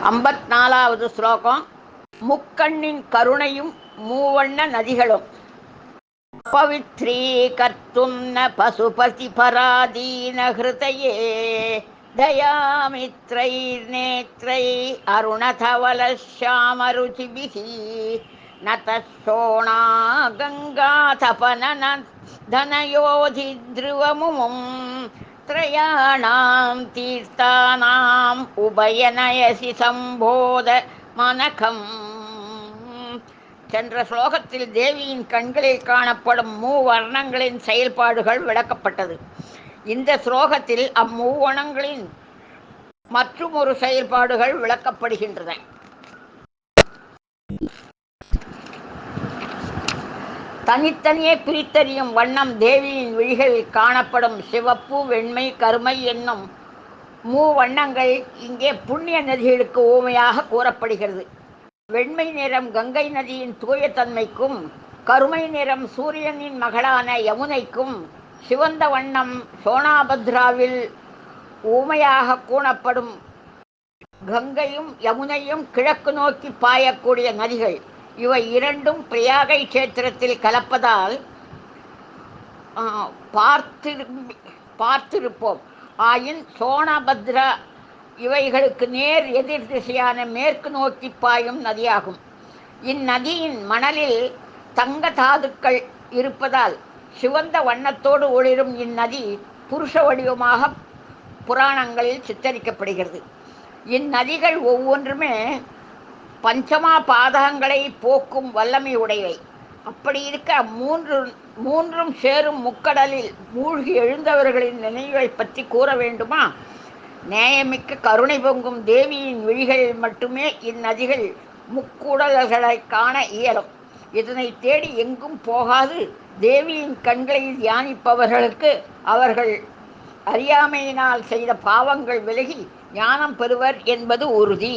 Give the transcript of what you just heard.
54வது ஸ்லோகம். முக்கண்ணின் கருணையும் மூவண்ண நதிகளும். பவித்ரீகர்த்தும் ந பசுபதி பராதீன ஹிருதயே தயாமித்ரைர்நேத்ரை அருணதவலश्यामरुचिभिः நதசோணா கங்கா தபனன தனயோதித்ருவமுமும் த்ரயாணாம் தீர்த்தானாம் உபயநயசி சம்போத மனகம். சென்ற ஸ்லோகத்தில் தேவியின் கண்களில் காணப்படும் மூவர்ணங்களின் செயல்பாடுகள் விளக்கப்பட்டது. இந்த ஸ்லோகத்தில் அம்மூவர்ணங்களின் மற்றும் ஒரு செயல்பாடுகள் விளக்கப்படுகின்றன. தனித்தனியே பிரித்தறியும் வண்ணம் தேவியின் விழிகளில் காணப்படும் சிவப்பு, வெண்மை, கருமை என்னும் மூவண்ணங்கள் இங்கே புண்ணிய நதிகளுக்கு ஊமையாக கூறப்படுகிறது. வெண்மை நிறம் கங்கை நதியின் தூயத்தன்மைக்கும், கருமை நிறம் சூரியனின் மகளான யமுனைக்கும், சிவந்த வண்ணம் சோனாபத்ராவில் ஊமையாக கூணப்படும் கங்கையும் யமுனையும் கிழக்கு நோக்கி பாயக்கூடிய நதிகள். இவை இரண்டும் பிரயாகை கஷேத்திரத்தில் கலப்பதால் பார்த்திருப்போம். ஆயின் சோனபத்ரா இவைகளுக்கு நேர் எதிர் திசையான மேற்கு நோக்கி பாயும் நதியாகும். இந்நதியின் மணலில் தங்க தாதுக்கள் இருப்பதால் சிவந்த வண்ணத்தோடு ஒளிரும் இந்நதி புருஷ வடிவமாக புராணங்களில் சித்தரிக்கப்படுகிறது. இந்நதிகள் ஒவ்வொன்றுமே பஞ்சமா பாதகங்களை போக்கும் வல்லமை உடையவை. அப்படி இருக்க மூன்றும் சேரும் முக்கடலில் மூழ்கி எழுந்தவர்களின் நினைவுகளை பற்றி கூற வேண்டுமா? நேயமிக்க கருணை பொங்கும் தேவியின் விழிகளில் மட்டுமே இந்நதிகள் முக்குடல்களை காண இயலும். இதனை தேடி எங்கும் போகாது தேவியின் கண்களில் தியானிப்பவர்களுக்கு அவர்கள் அறியாமையினால் செய்த பாவங்கள் விலகி ஞானம் பெறுவர் என்பது உறுதி.